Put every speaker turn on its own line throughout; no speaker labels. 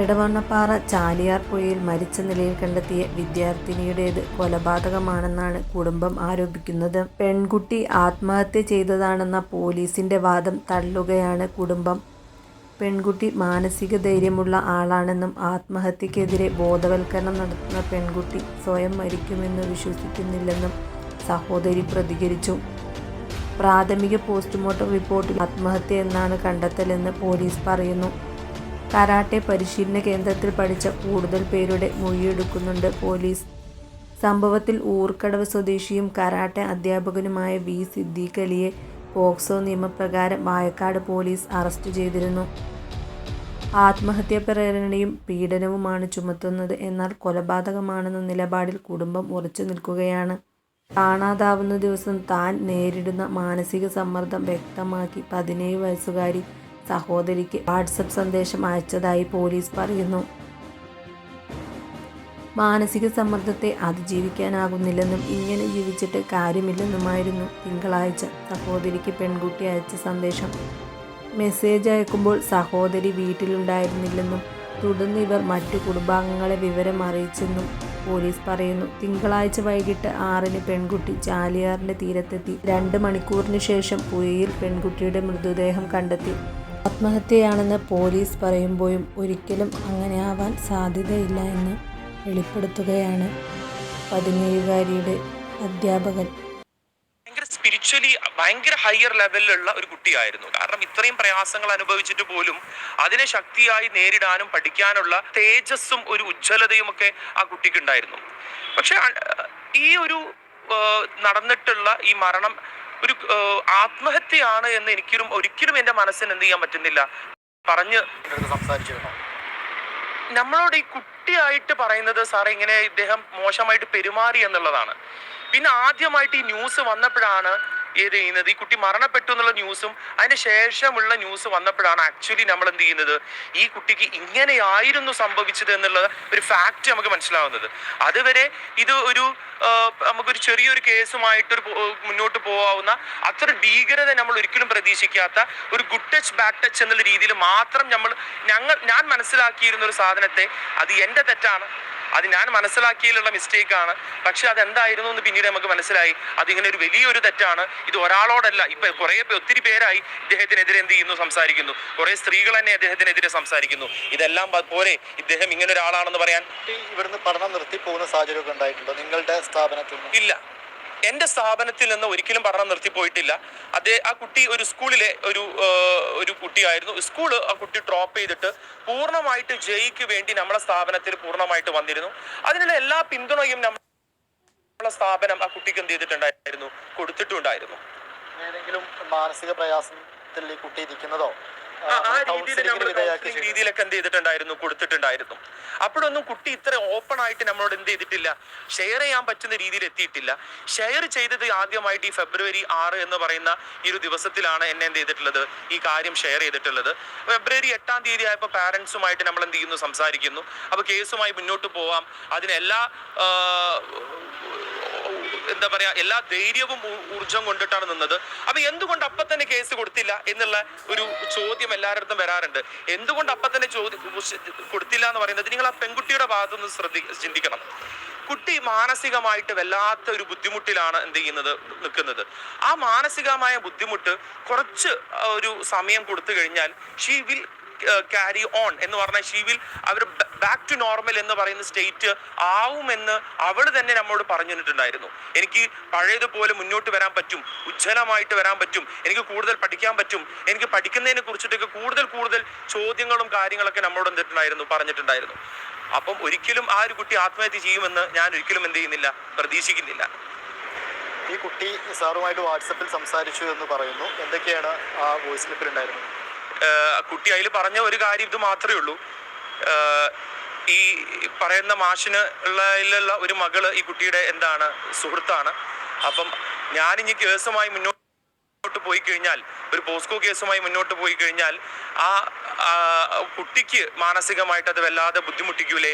എടവണ്ണപ്പാറ ചാലിയാർ പുഴയിൽ മരിച്ച നിലയിൽ കണ്ടെത്തിയ വിദ്യാർത്ഥിനിയുടേത് കൊലപാതകമാണെന്നാണ് കുടുംബം ആരോപിക്കുന്നത്. പെൺകുട്ടി ആത്മഹത്യ ചെയ്തതാണെന്ന പോലീസിന്റെ വാദം തള്ളുകയാണ് കുടുംബം. പെൺകുട്ടി മാനസിക ധൈര്യമുള്ള ആളാണെന്നും ആത്മഹത്യക്കെതിരെ ബോധവൽക്കരണം നടത്തുന്ന പെൺകുട്ടി സ്വയം മരിക്കുമെന്ന് വിശ്വസിക്കുന്നില്ലെന്നും സഹോദരി പ്രതികരിച്ചു. പ്രാഥമിക പോസ്റ്റ്മോർട്ടം റിപ്പോർട്ടിൽ ആത്മഹത്യ എന്നാണ് കണ്ടെത്തലെന്ന് പോലീസ് പറയുന്നു. കരാട്ടെ പരിശീലന കേന്ദ്രത്തിൽ പഠിച്ച കൂടുതൽ പേരുടെ മൊഴിയെടുക്കുന്നുണ്ട് പോലീസ്. സംഭവത്തിൽ ഊർക്കടവ് സ്വദേശിയും കരാട്ടെ അധ്യാപകനുമായ വി സിദ്ദീഖ് അലിയെ പോക്സോ നിയമപ്രകാരം വായക്കാട് പോലീസ് അറസ്റ്റ് ചെയ്തിരുന്നു. ആത്മഹത്യാ പ്രേരണയും പീഡനവുമാണ് ചുമത്തുന്നത്. എന്നാൽ കൊലപാതകമാണെന്ന നിലപാടിൽ കുടുംബം ഉറച്ചു നിൽക്കുകയാണ്. കാണാതാവുന്ന ദിവസം താൻ നേരിടുന്ന മാനസിക സമ്മർദ്ദം വ്യക്തമാക്കി 17 വയസ്സുകാരി സഹോദരിക്ക് വാട്സപ്പ് സന്ദേശം അയച്ചതായി പോലീസ് പറയുന്നു. മാനസിക സമ്മർദ്ദത്തെ അതിജീവിക്കാനാകുന്നില്ലെന്നും ഇങ്ങനെ ജീവിച്ചിട്ട് കാര്യമില്ലെന്നുമായിരുന്നു തിങ്കളാഴ്ച സഹോദരിക്ക് പെൺകുട്ടി അയച്ച സന്ദേശം. മെസ്സേജ് അയക്കുമ്പോൾ സഹോദരി വീട്ടിലുണ്ടായിരുന്നില്ലെന്നും തുടർന്ന് ഇവർ മറ്റു കുടുംബാംഗങ്ങളെ വിവരം അറിയിച്ചെന്നും പോലീസ് പറയുന്നു. തിങ്കളാഴ്ച വൈകിട്ട് 6-ന് പെൺകുട്ടി ചാലിയാറിന്റെ തീരത്തെത്തി. 2 മണിക്കൂറിന് ശേഷം പുഴയിൽ പെൺകുട്ടിയുടെ മൃതദേഹം കണ്ടെത്തി. ആത്മഹത്യയാണെന്ന് പോലീസ് പറയുമ്പോഴും ഒരിക്കലും അങ്ങനെയാവാൻ സാധ്യതയില്ല എന്ന് വെളിപ്പെടുത്തുകയാണ് 17-കാരിയുടെ അധ്യാപകൻ.
സ്പിരിച്വലി ഭയങ്കര ഹയർ ലെവലിലുള്ള ഒരു കുട്ടിയായിരുന്നു. കാരണം ഇത്രയും പ്രയാസങ്ങൾ അനുഭവിച്ചിട്ട് പോലും അതിനെ ശക്തിയായി നേരിടാനും പഠിക്കാനുള്ള തേജസ്സും ഒരു ഉജ്ജ്വലതയും ഒക്കെ ആ കുട്ടിക്ക് ഉണ്ടായിരുന്നു. പക്ഷെ ഈ ഒരു നടന്നിട്ടുള്ള ഈ മരണം ഒരു ആത്മഹത്യയാണ് എന്ന് ഒരിക്കലും എൻ്റെ മനസ്സിന് എന്ത് ചെയ്യാൻ പറ്റുന്നില്ല. പറഞ്ഞ് സംസാരിച്ചിരുന്നു നമ്മളോട് ഈ കുട്ടിയായിട്ട് പറയുന്നത് സാറേ ഇങ്ങനെ ഇദ്ദേഹം മോശമായിട്ട് പെരുമാറി എന്നുള്ളതാണ്. പിന്നെ ആദ്യമായിട്ട് ഈ ന്യൂസ് വന്നപ്പോഴാണ് ഈ കുട്ടി മരണപ്പെട്ടു എന്നുള്ള ന്യൂസും അതിന് ശേഷമുള്ള ന്യൂസ് വന്നപ്പോഴാണ് ആക്ച്വലി നമ്മൾ എന്ത് ചെയ്യുന്നത്, ഈ കുട്ടിക്ക് ഇങ്ങനെയായിരുന്നു സംഭവിച്ചത് എന്നുള്ള ഒരു ഫാക്റ്റ് നമുക്ക് മനസ്സിലാവുന്നത്. അതുവരെ ഇത് നമുക്കൊരു ചെറിയൊരു കേസുമായിട്ടൊരു മുന്നോട്ട് പോകാവുന്ന അത്ര ഭീകരത നമ്മൾ ഒരിക്കലും പ്രതീക്ഷിക്കാത്ത ഒരു ഗുഡ് ടച്ച് ബാഡ് ടച്ച് എന്നുള്ള രീതിയിൽ മാത്രം ഞാൻ മനസ്സിലാക്കിയിരുന്ന ഒരു സാധനത്തെ അത് എൻ്റെ തെറ്റാണ്, അത് ഞാൻ മനസ്സിലാക്കിയതിലുള്ള മിസ്റ്റേക്കാണ്. പക്ഷെ അതെന്തായിരുന്നു എന്ന് പിന്നീട് നമുക്ക് മനസ്സിലായി. അതിങ്ങനെ ഒരു വലിയൊരു തെറ്റാണ്. ഇത് ഒരാളോടല്ല, ഇപ്പൊ ഒത്തിരി പേരായി ഇദ്ദേഹത്തിനെതിരെ എന്ത് ചെയ്യുന്നു, സംസാരിക്കുന്നു. കുറെ സ്ത്രീകൾ തന്നെ അദ്ദേഹത്തിനെതിരെ സംസാരിക്കുന്നു. ഇതെല്ലാം പോരെ ഇദ്ദേഹം ഇങ്ങനെ ഒരാളാണെന്ന് പറയാൻ?
ഇവിടുന്ന് പഠനം നിർത്തി പോകുന്ന സാഹചര്യമൊക്കെ ഉണ്ടായിട്ടുണ്ടോ നിങ്ങളുടെ സ്ഥാപനത്തിൽ?
ഇല്ല, എൻ്റെ സ്ഥാപനത്തിൽ നിന്ന് ഒരിക്കലും പഠനം നിർത്തിപ്പോയിട്ടില്ല. ആ കുട്ടി ഒരു സ്കൂളിലെ ഒരു കുട്ടിയായിരുന്നു. സ്കൂള് ആ കുട്ടി ഡ്രോപ്പ് ചെയ്തിട്ട് പൂർണ്ണമായിട്ട് ജയിക്ക് വേണ്ടി നമ്മളെ സ്ഥാപനത്തിൽ പൂർണ്ണമായിട്ട് വന്നിരുന്നു. അതിനുള്ള എല്ലാ പിന്തുണയും നമ്മളെ സ്ഥാപനം ആ കുട്ടിക്ക് എന്ത് ചെയ്തിട്ടുണ്ടായിരുന്നു, കൊടുത്തിട്ടുണ്ടായിരുന്നു.
ഏതെങ്കിലും മാനസിക പ്രയാസത്തിൽ ഈ കുട്ടി ഇരിക്കുന്നതോ
ആ രീതിയിലൊക്കെ എന്ത് ചെയ്തിട്ടുണ്ടായിരുന്നു, കൊടുത്തിട്ടുണ്ടായിരുന്നു. അപ്പോഴൊന്നും കുട്ടി ഇത്ര ഓപ്പൺ ആയിട്ട് നമ്മളോട് എന്ത് ചെയ്തിട്ടില്ല, ഷെയർ ചെയ്യാൻ പറ്റുന്ന രീതിയിൽ എത്തിയിട്ടില്ല. ഷെയർ ചെയ്തത് ആദ്യമായിട്ട് ഈ ഫെബ്രുവരി 6 എന്ന് പറയുന്ന ഈ ഒരു ദിവസത്തിലാണ് എന്നെ എന്ത് ചെയ്തിട്ടുള്ളത്, ഈ കാര്യം ഷെയർ ചെയ്തിട്ടുള്ളത്. ഫെബ്രുവരി 8-ാം തീയതി ആയപ്പോൾ പാരന്റ്സുമായിട്ട് നമ്മൾ എന്ത് ചെയ്യുന്നു, സംസാരിക്കുന്നു. അപ്പോൾ കേസുമായി മുന്നോട്ട് പോവാം, അതിനെല്ലാ എന്താ പറയാ, എല്ലാ ധൈര്യവും ഊർജം കൊണ്ടിട്ടാണ് നിന്നത്. അപ്പൊ എന്തുകൊണ്ട് അപ്പൊ തന്നെ കേസ് കൊടുത്തില്ല എന്നുള്ള ഒരു ചോദ്യം എല്ലാവരുടെ വരാറുണ്ട്. എന്തുകൊണ്ട് അപ്പൊ തന്നെ കൊടുത്തില്ല എന്ന് പറയുന്നത്, നിങ്ങൾ ആ പെൺകുട്ടിയുടെ ഭാഗത്തുനിന്ന് ചിന്തിക്കണം. കുട്ടി മാനസികമായിട്ട് വല്ലാത്ത ഒരു ബുദ്ധിമുട്ടിലാണ് എന്ത് ചെയ്യുന്നത്, നിൽക്കുന്നത്. ആ മാനസികമായ ബുദ്ധിമുട്ട് കുറച്ച് ഒരു സമയം കൊടുത്തു കഴിഞ്ഞാൽ ഷീ വിൽ ക്യാരി ഓൺ എന്ന് പറഞ്ഞാൽ ഷീ വിൽ അവർ ബാക്ക് ടു നോർമൽ എന്ന് പറയുന്ന സ്റ്റേറ്റ് ആവുമെന്ന് അവൾ തന്നെ നമ്മോട് പറഞ്ഞിട്ടുണ്ടായിരുന്നു. എനിക്ക് പഴയതുപോലെ മുന്നോട്ട് വരാൻ പറ്റും, ഉജ്ജ്വലമായിട്ട് വരാൻ പറ്റും, എനിക്ക് കൂടുതൽ പഠിക്കാൻ പറ്റും, എനിക്ക് പഠിക്കുന്നതിനെ കുറിച്ചിട്ടൊക്കെ കൂടുതൽ ചോദ്യങ്ങളും കാര്യങ്ങളൊക്കെ നമ്മോട് പറഞ്ഞിട്ടുണ്ടായിരുന്നു. അപ്പം ഒരിക്കലും ആ ഒരു കുട്ടി ആത്മഹത്യ ചെയ്യുമെന്ന് ഞാൻ ഒരിക്കലും എന്ത് ചെയ്യുന്നില്ല, പ്രതീക്ഷിക്കുന്നില്ല.
ഈ കുട്ടി സാറുമായിട്ട് വാട്സപ്പിൽ സംസാരിച്ചു എന്ന് പറയുന്നു. എന്തൊക്കെയാണ് ആ വോയിസ് ക്ലിപ്പിൽ ഉണ്ടായിരുന്നത്?
കുട്ടി അതിൽ പറഞ്ഞ ഒരു കാര്യം ഇത് മാത്രമേ ഉള്ളൂ. ഈ പറയുന്ന മാഷിന് ഉള്ള ഒരു മകള് ഈ കുട്ടിയുടെ സുഹൃത്താണ്. അപ്പം ഞാനിനി കേസുമായി മുന്നോട്ട് മുന്നോട്ട് പോയി കഴിഞ്ഞാൽ, ഒരു പോസ്കോ കേസുമായി മുന്നോട്ട് പോയി കഴിഞ്ഞാൽ ആ കുട്ടിക്ക് മാനസികമായിട്ട് അത് വല്ലാതെ ബുദ്ധിമുട്ടിക്കൂലേ,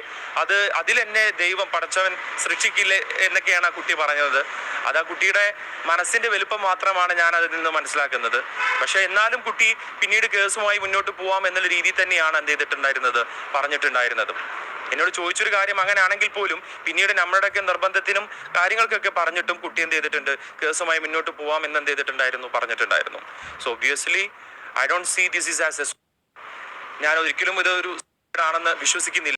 അതിലെന്നെ ദൈവം പടച്ചവൻ സൃഷ്ടിക്കില്ലേ എന്നൊക്കെയാണ് ആ കുട്ടി പറഞ്ഞത്. അത് ആ കുട്ടിയുടെ മനസ്സിന്റെ വലുപ്പം മാത്രമാണ് ഞാൻ അതിൽ നിന്ന് മനസ്സിലാക്കുന്നത്. പക്ഷെ എന്നാലും കുട്ടി പിന്നീട് കേസുമായി മുന്നോട്ട് പോവാം എന്നുള്ള രീതിയിൽ തന്നെയാണ് എന്ത് ചെയ്തിട്ടുണ്ടായിരുന്നത്, പറഞ്ഞിട്ടുണ്ടായിരുന്നത്. എന്നോട് ചോദിച്ചൊരു കാര്യം അങ്ങനെയാണെങ്കിൽ പോലും പിന്നീട് നമ്മുടെയൊക്കെ നിർബന്ധത്തിനും കാര്യങ്ങൾക്കൊക്കെ പറഞ്ഞിട്ടും കുട്ടി എന്ത് ചെയ്തിട്ടുണ്ട്, കേസുമായി മുന്നോട്ട് പോവാം എന്ന് എന്ത് ചെയ്തിട്ടുണ്ടായിരുന്നു, പറഞ്ഞിട്ടുണ്ടായിരുന്നു. So obviously I don't see this is as a, ഞാൻ ഒരിക്കലും ഇതൊരു ആണെന്ന് വിശ്വസിക്കുന്നില്ല.